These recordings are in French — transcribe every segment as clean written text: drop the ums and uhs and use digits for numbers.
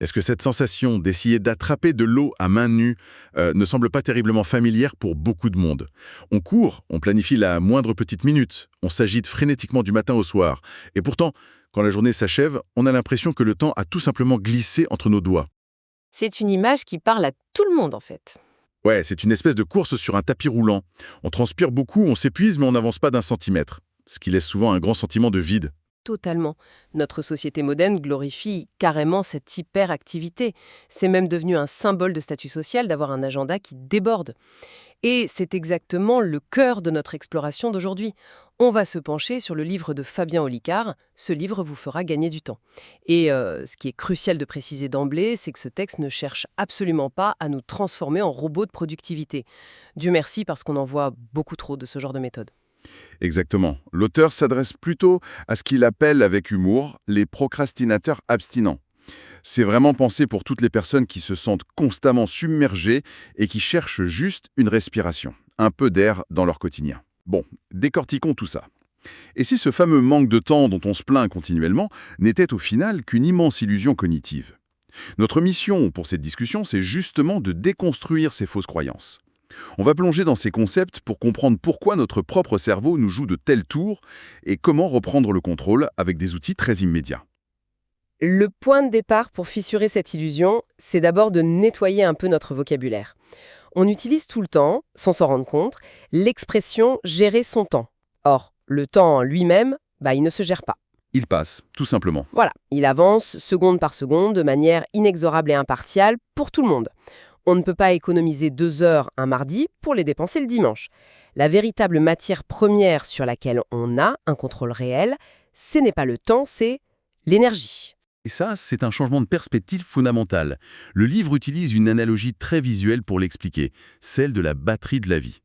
Est-ce que cette sensation d'essayer d'attraper de l'eau à main nue ne semble pas terriblement familière pour beaucoup de monde? On court, on planifie la moindre petite minute, on s'agite frénétiquement du matin au soir. Et pourtant, quand la journée s'achève, on a l'impression que le temps a tout simplement glissé entre nos doigts. C'est une image qui parle à tout le monde en fait. Ouais, c'est une espèce de course sur un tapis roulant. On transpire beaucoup, on s'épuise, mais on n'avance pas d'un centimètre. Ce qui laisse souvent un grand sentiment de vide. Totalement. Notre société moderne glorifie carrément cette hyperactivité. C'est même devenu un symbole de statut social d'avoir un agenda qui déborde. Et c'est exactement le cœur de notre exploration d'aujourd'hui. On va se pencher sur le livre de Fabien Olicard. Ce livre vous fera gagner du temps. Et ce qui est crucial de préciser d'emblée, c'est que ce texte ne cherche absolument pas à nous transformer en robots de productivité. Dieu merci parce qu'on en voit beaucoup trop de ce genre de méthode. Exactement. L'auteur s'adresse plutôt à ce qu'il appelle avec humour les procrastinateurs abstinents. C'est vraiment pensé pour toutes les personnes qui se sentent constamment submergées et qui cherchent juste une respiration, un peu d'air dans leur quotidien. Bon, décortiquons tout ça. Et si ce fameux manque de temps dont on se plaint continuellement n'était au final qu'une immense illusion cognitive? Notre mission pour cette discussion, c'est justement de déconstruire ces fausses croyances. On va plonger dans ces concepts pour comprendre pourquoi notre propre cerveau nous joue de tels tours et comment reprendre le contrôle avec des outils très immédiats. Le point de départ pour fissurer cette illusion, c'est d'abord de nettoyer un peu notre vocabulaire. On utilise tout le temps, sans s'en rendre compte, l'expression gérer son temps. Or, le temps en lui-même, il ne se gère pas. Il passe, tout simplement. Voilà, il avance seconde par seconde de manière inexorable et impartiale pour tout le monde. On ne peut pas économiser 2 heures un mardi pour les dépenser le dimanche. La véritable matière première sur laquelle on a un contrôle réel, ce n'est pas le temps, c'est l'énergie. Et ça, c'est un changement de perspective fondamental. Le livre utilise une analogie très visuelle pour l'expliquer, celle de la batterie de la vie.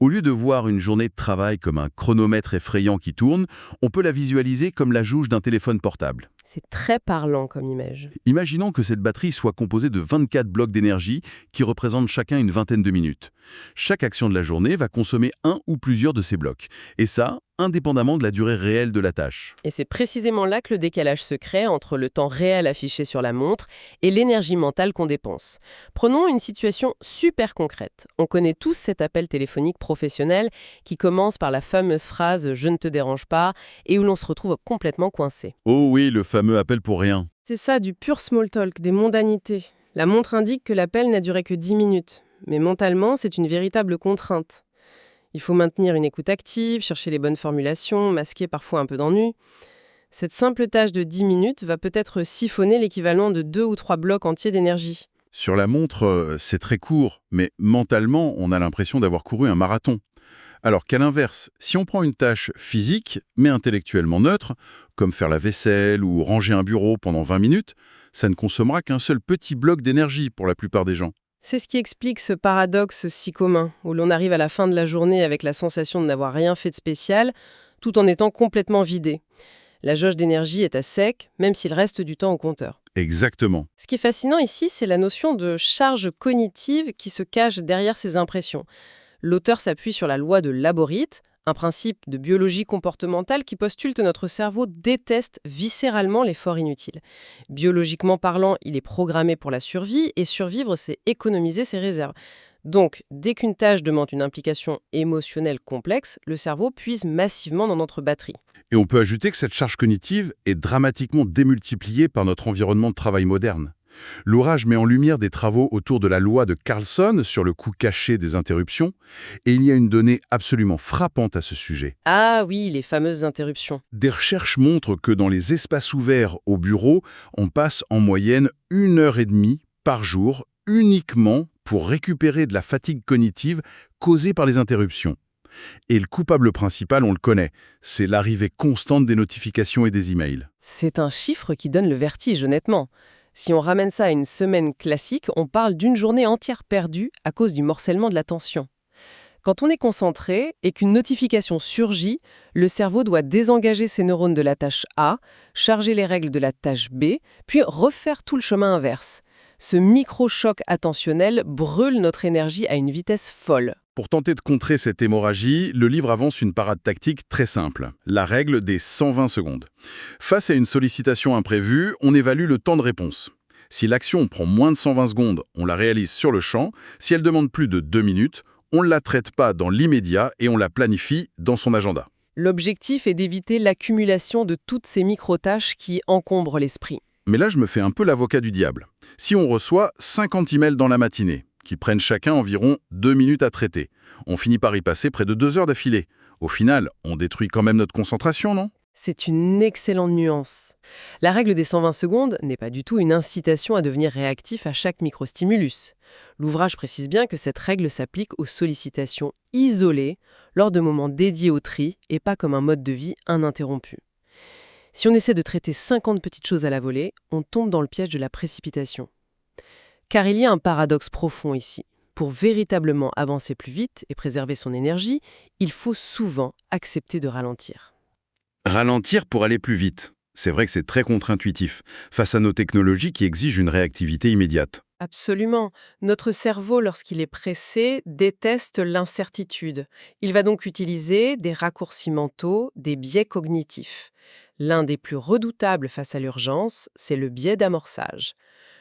Au lieu de voir une journée de travail comme un chronomètre effrayant qui tourne, on peut la visualiser comme la jauge d'un téléphone portable. C'est très parlant comme image. Imaginons que cette batterie soit composée de 24 blocs d'énergie qui représentent chacun une vingtaine de minutes. Chaque action de la journée va consommer un ou plusieurs de ces blocs. Et ça, indépendamment de la durée réelle de la tâche. Et c'est précisément là que le décalage se crée entre le temps réel affiché sur la montre et l'énergie mentale qu'on dépense. Prenons une situation super concrète. On connaît tous cet appel téléphonique professionnel qui commence par la fameuse phrase « je ne te dérange pas » et où l'on se retrouve complètement coincé. Oh oui, le fameux appel pour rien. C'est ça, du pur small talk, des mondanités. La montre indique que l'appel n'a duré que 10 minutes. Mais mentalement, c'est une véritable contrainte. Il faut maintenir une écoute active, chercher les bonnes formulations, masquer parfois un peu d'ennui. Cette simple tâche de 10 minutes va peut-être siphonner l'équivalent de 2 ou 3 blocs entiers d'énergie. Sur la montre, c'est très court, mais mentalement, on a l'impression d'avoir couru un marathon. Alors qu'à l'inverse, si on prend une tâche physique, mais intellectuellement neutre, comme faire la vaisselle ou ranger un bureau pendant 20 minutes, ça ne consommera qu'un seul petit bloc d'énergie pour la plupart des gens. C'est ce qui explique ce paradoxe si commun, où l'on arrive à la fin de la journée avec la sensation de n'avoir rien fait de spécial, tout en étant complètement vidé. La jauge d'énergie est à sec, même s'il reste du temps au compteur. Exactement. Ce qui est fascinant ici, c'est la notion de charge cognitive qui se cache derrière ces impressions. L'auteur s'appuie sur la loi de Laborite, un principe de biologie comportementale qui postule que notre cerveau déteste viscéralement l'effort inutile. Biologiquement parlant, il est programmé pour la survie, et survivre, c'est économiser ses réserves. Donc, dès qu'une tâche demande une implication émotionnelle complexe, le cerveau puise massivement dans notre batterie. Et on peut ajouter que cette charge cognitive est dramatiquement démultipliée par notre environnement de travail moderne. L'ouvrage met en lumière des travaux autour de la loi de Carlson sur le coût caché des interruptions, et il y a une donnée absolument frappante à ce sujet. Ah oui, les fameuses interruptions. Des recherches montrent que dans les espaces ouverts au bureau, on passe en moyenne 1h30 par jour uniquement pour récupérer de la fatigue cognitive causée par les interruptions. Et le coupable principal, on le connaît, c'est l'arrivée constante des notifications et des emails. C'est un chiffre qui donne le vertige, honnêtement. Si on ramène ça à une semaine classique, on parle d'une journée entière perdue à cause du morcellement de l'attention. Quand on est concentré et qu'une notification surgit, le cerveau doit désengager ses neurones de la tâche A, charger les règles de la tâche B, puis refaire tout le chemin inverse. Ce micro-choc attentionnel brûle notre énergie à une vitesse folle. Pour tenter de contrer cette hémorragie, le livre avance une parade tactique très simple, la règle des 120 secondes. Face à une sollicitation imprévue, on évalue le temps de réponse. Si l'action prend moins de 120 secondes, on la réalise sur le champ. Si elle demande plus de 2 minutes, on ne la traite pas dans l'immédiat et on la planifie dans son agenda. L'objectif est d'éviter l'accumulation de toutes ces micro-tâches qui encombrent l'esprit. Mais là, je me fais un peu l'avocat du diable. Si on reçoit 50 emails dans la matinée, qui prennent chacun environ 2 minutes à traiter, on finit par y passer près de 2 heures d'affilée. Au final, on détruit quand même notre concentration, non ? C'est une excellente nuance. La règle des 120 secondes n'est pas du tout une incitation à devenir réactif à chaque microstimulus. L'ouvrage précise bien que cette règle s'applique aux sollicitations isolées, lors de moments dédiés au tri, et pas comme un mode de vie ininterrompu. Si on essaie de traiter 50 petites choses à la volée, on tombe dans le piège de la précipitation. Car il y a un paradoxe profond ici. Pour véritablement avancer plus vite et préserver son énergie, il faut souvent accepter de ralentir. Ralentir pour aller plus vite. C'est vrai que c'est très contre-intuitif, face à nos technologies qui exigent une réactivité immédiate. Absolument. Notre cerveau, lorsqu'il est pressé, déteste l'incertitude. Il va donc utiliser des raccourcis mentaux, des biais cognitifs. L'un des plus redoutables face à l'urgence, c'est le biais d'amorçage.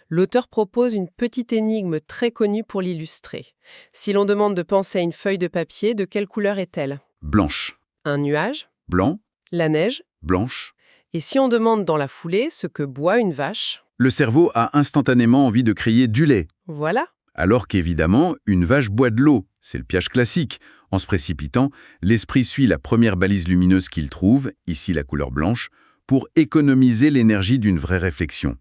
L'auteur propose une petite énigme très connue pour l'illustrer. Si l'on demande de penser à une feuille de papier, de quelle couleur est-elle ? Blanche. Un nuage ? Blanc. La neige ? Blanche. Et si on demande dans la foulée ce que boit une vache ? Le cerveau a instantanément envie de crier du lait. Voilà. Alors qu'évidemment, une vache boit de l'eau. C'est le piège classique. En se précipitant, l'esprit suit la première balise lumineuse qu'il trouve, ici la couleur blanche, pour économiser l'énergie d'une vraie réflexion.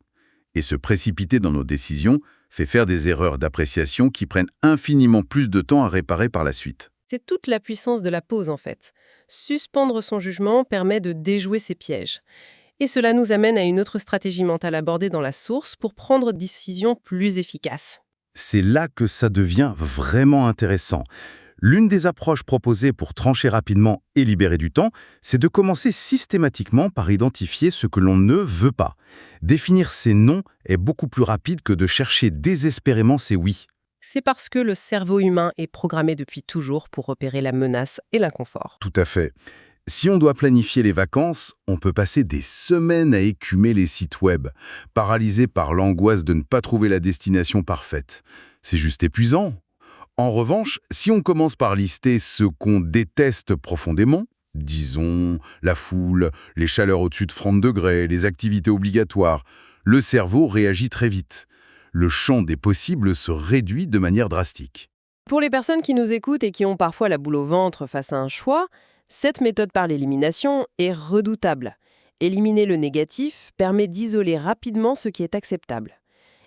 Et se précipiter dans nos décisions fait faire des erreurs d'appréciation qui prennent infiniment plus de temps à réparer par la suite. C'est toute la puissance de la pause en fait. Suspendre son jugement permet de déjouer ces pièges. Et cela nous amène à une autre stratégie mentale abordée dans la source pour prendre des décisions plus efficaces. C'est là que ça devient vraiment intéressant. L'une des approches proposées pour trancher rapidement et libérer du temps, c'est de commencer systématiquement par identifier ce que l'on ne veut pas. Définir ses non est beaucoup plus rapide que de chercher désespérément ses oui. C'est parce que le cerveau humain est programmé depuis toujours pour repérer la menace et l'inconfort. Tout à fait. Si on doit planifier les vacances, on peut passer des semaines à écumer les sites web, paralysé par l'angoisse de ne pas trouver la destination parfaite. C'est juste épuisant. En revanche, si on commence par lister ce qu'on déteste profondément, disons la foule, les chaleurs au-dessus de 30 degrés, les activités obligatoires, le cerveau réagit très vite. Le champ des possibles se réduit de manière drastique. Pour les personnes qui nous écoutent et qui ont parfois la boule au ventre face à un choix, cette méthode par l'élimination est redoutable. Éliminer le négatif permet d'isoler rapidement ce qui est acceptable.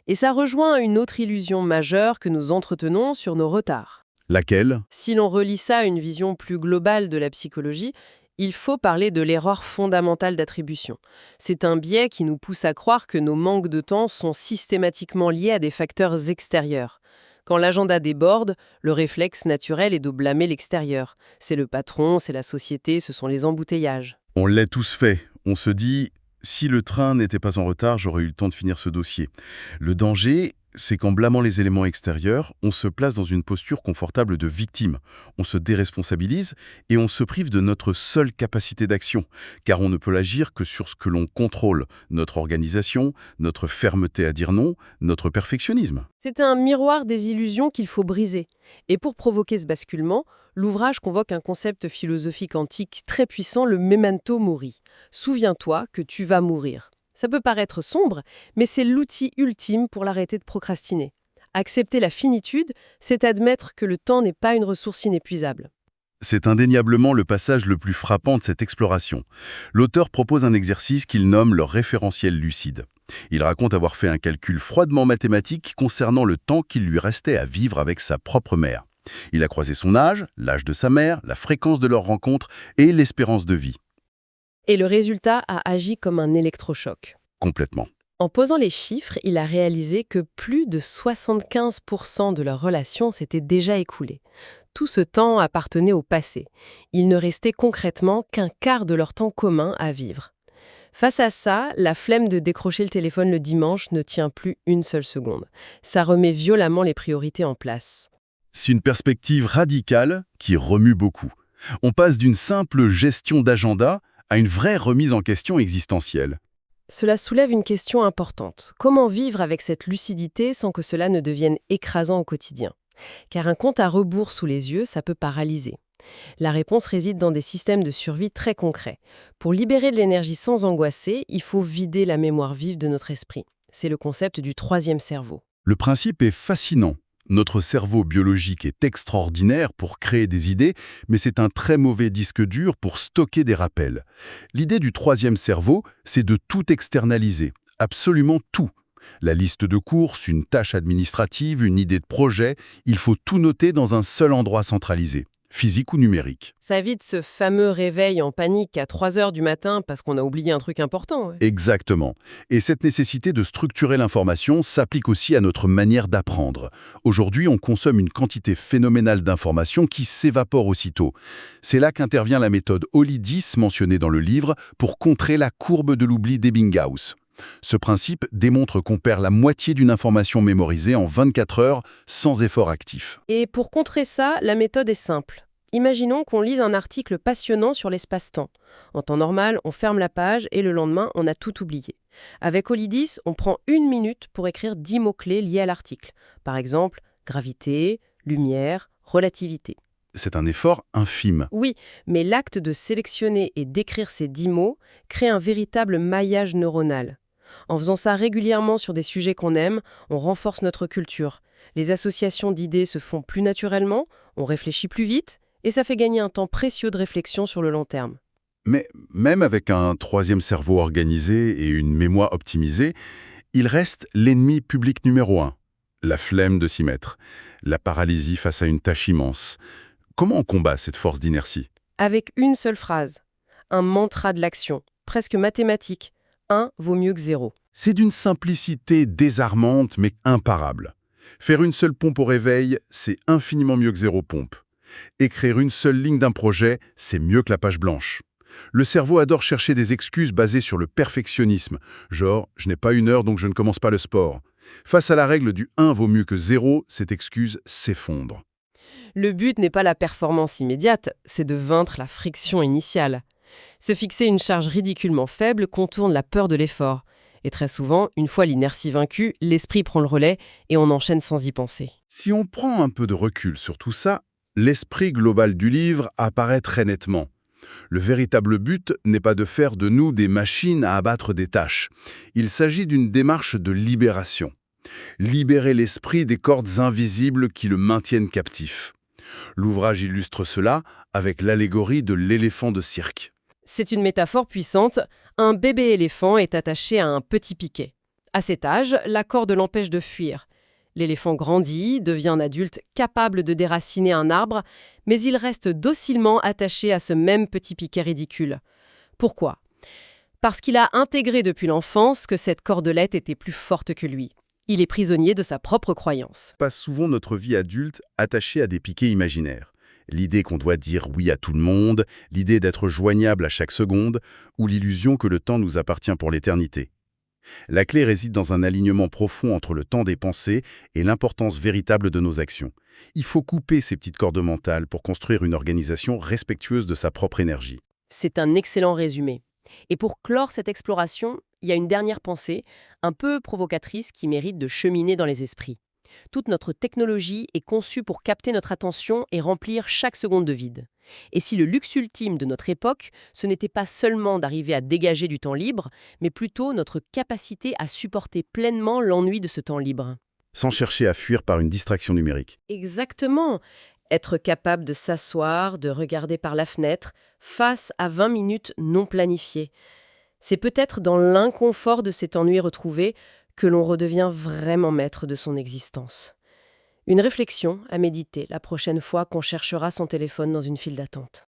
Et ça rejoint une autre illusion majeure que nous entretenons sur nos retards. Laquelle ? Si l'on relie ça à une vision plus globale de la psychologie, il faut parler de l'erreur fondamentale d'attribution. C'est un biais qui nous pousse à croire que nos manques de temps sont systématiquement liés à des facteurs extérieurs. Quand l'agenda déborde, le réflexe naturel est de blâmer l'extérieur. C'est le patron, c'est la société, ce sont les embouteillages. On l'a tous fait. On se dit, si le train n'était pas en retard, j'aurais eu le temps de finir ce dossier. Le danger, c'est qu'en blâmant les éléments extérieurs, on se place dans une posture confortable de victime. On se déresponsabilise et on se prive de notre seule capacité d'action, car on ne peut agir que sur ce que l'on contrôle, notre organisation, notre fermeté à dire non, notre perfectionnisme. C'est un miroir des illusions qu'il faut briser. Et pour provoquer ce basculement, l'ouvrage convoque un concept philosophique antique très puissant, le memento mori. Souviens-toi que tu vas mourir. Ça peut paraître sombre, mais c'est l'outil ultime pour l'arrêter de procrastiner. Accepter la finitude, c'est admettre que le temps n'est pas une ressource inépuisable. C'est indéniablement le passage le plus frappant de cette exploration. L'auteur propose un exercice qu'il nomme le référentiel lucide. Il raconte avoir fait un calcul froidement mathématique concernant le temps qu'il lui restait à vivre avec sa propre mère. Il a croisé son âge, l'âge de sa mère, la fréquence de leur rencontre et l'espérance de vie. Et le résultat a agi comme un électrochoc. Complètement. En posant les chiffres, il a réalisé que plus de 75% de leur relation s'était déjà écoulé. Tout ce temps appartenait au passé. Il ne restait concrètement qu'un quart de leur temps commun à vivre. Face à ça, la flemme de décrocher le téléphone le dimanche ne tient plus une seule seconde. Ça remet violemment les priorités en place. C'est une perspective radicale qui remue beaucoup. On passe d'une simple gestion d'agenda à une vraie remise en question existentielle. Cela soulève une question importante. Comment vivre avec cette lucidité sans que cela ne devienne écrasant au quotidien? Car un compte à rebours sous les yeux, ça peut paralyser. La réponse réside dans des systèmes de survie très concrets. Pour libérer de l'énergie sans angoisser, il faut vider la mémoire vive de notre esprit. C'est le concept du troisième cerveau. Le principe est fascinant. Notre cerveau biologique est extraordinaire pour créer des idées, mais c'est un très mauvais disque dur pour stocker des rappels. L'idée du troisième cerveau, c'est de tout externaliser, absolument tout. La liste de courses, une tâche administrative, une idée de projet, il faut tout noter dans un seul endroit centralisé, physique ou numérique. Ça évite ce fameux réveil en panique à 3 heures du matin parce qu'on a oublié un truc important. Ouais. Exactement. Et cette nécessité de structurer l'information s'applique aussi à notre manière d'apprendre. Aujourd'hui, on consomme une quantité phénoménale d'informations qui s'évapore aussitôt. C'est là qu'intervient la méthode Holly-10 mentionnée dans le livre pour contrer la courbe de l'oubli d'Ebbinghaus. Ce principe démontre qu'on perd la moitié d'une information mémorisée en 24 heures sans effort actif. Et pour contrer ça, la méthode est simple. Imaginons qu'on lise un article passionnant sur l'espace-temps. En temps normal, on ferme la page et le lendemain, on a tout oublié. Avec Holly-10, on prend 1 minute pour écrire 10 mots-clés liés à l'article. Par exemple, gravité, lumière, relativité. C'est un effort infime. Oui, mais l'acte de sélectionner et d'écrire ces 10 mots crée un véritable maillage neuronal. En faisant ça régulièrement sur des sujets qu'on aime, on renforce notre culture. Les associations d'idées se font plus naturellement, on réfléchit plus vite, et ça fait gagner un temps précieux de réflexion sur le long terme. Mais même avec un troisième cerveau organisé et une mémoire optimisée, il reste l'ennemi public numéro 1. La flemme de s'y mettre. La paralysie face à une tâche immense. Comment on combat cette force d'inertie? Avec une seule phrase, un mantra de l'action, presque mathématique. 1 vaut mieux que 0. C'est d'une simplicité désarmante mais imparable. Faire une seule pompe au réveil, c'est infiniment mieux que 0 pompe. Écrire une seule ligne d'un projet, c'est mieux que la page blanche. Le cerveau adore chercher des excuses basées sur le perfectionnisme, genre « je n'ai pas 1 heure donc je ne commence pas le sport ». Face à la règle du 1 vaut mieux que 0, cette excuse s'effondre. Le but n'est pas la performance immédiate, c'est de vaincre la friction initiale. Se fixer une charge ridiculement faible contourne la peur de l'effort. Et très souvent, une fois l'inertie vaincue, l'esprit prend le relais et on enchaîne sans y penser. Si on prend un peu de recul sur tout ça, l'esprit global du livre apparaît très nettement. Le véritable but n'est pas de faire de nous des machines à abattre des tâches. Il s'agit d'une démarche de libération. Libérer l'esprit des cordes invisibles qui le maintiennent captif. L'ouvrage illustre cela avec l'allégorie de l'éléphant de cirque. C'est une métaphore puissante. Un bébé éléphant est attaché à un petit piquet. À cet âge, la corde l'empêche de fuir. L'éléphant grandit, devient un adulte capable de déraciner un arbre, mais il reste docilement attaché à ce même petit piquet ridicule. Pourquoi? Parce qu'il a intégré depuis l'enfance que cette cordelette était plus forte que lui. Il est prisonnier de sa propre croyance. On passe souvent notre vie adulte attachée à des piquets imaginaires. L'idée qu'on doit dire oui à tout le monde, l'idée d'être joignable à chaque seconde, ou l'illusion que le temps nous appartient pour l'éternité. La clé réside dans un alignement profond entre le temps des pensées et l'importance véritable de nos actions. Il faut couper ces petites cordes mentales pour construire une organisation respectueuse de sa propre énergie. C'est un excellent résumé. Et pour clore cette exploration, il y a une dernière pensée, un peu provocatrice, qui mérite de cheminer dans les esprits. Toute notre technologie est conçue pour capter notre attention et remplir chaque seconde de vide. Et si le luxe ultime de notre époque, ce n'était pas seulement d'arriver à dégager du temps libre, mais plutôt notre capacité à supporter pleinement l'ennui de ce temps libre. Sans chercher à fuir par une distraction numérique. Exactement. Être capable de s'asseoir, de regarder par la fenêtre, face à 20 minutes non planifiées. C'est peut-être dans l'inconfort de cet ennui retrouvé que l'on redevient vraiment maître de son existence. Une réflexion à méditer la prochaine fois qu'on cherchera son téléphone dans une file d'attente.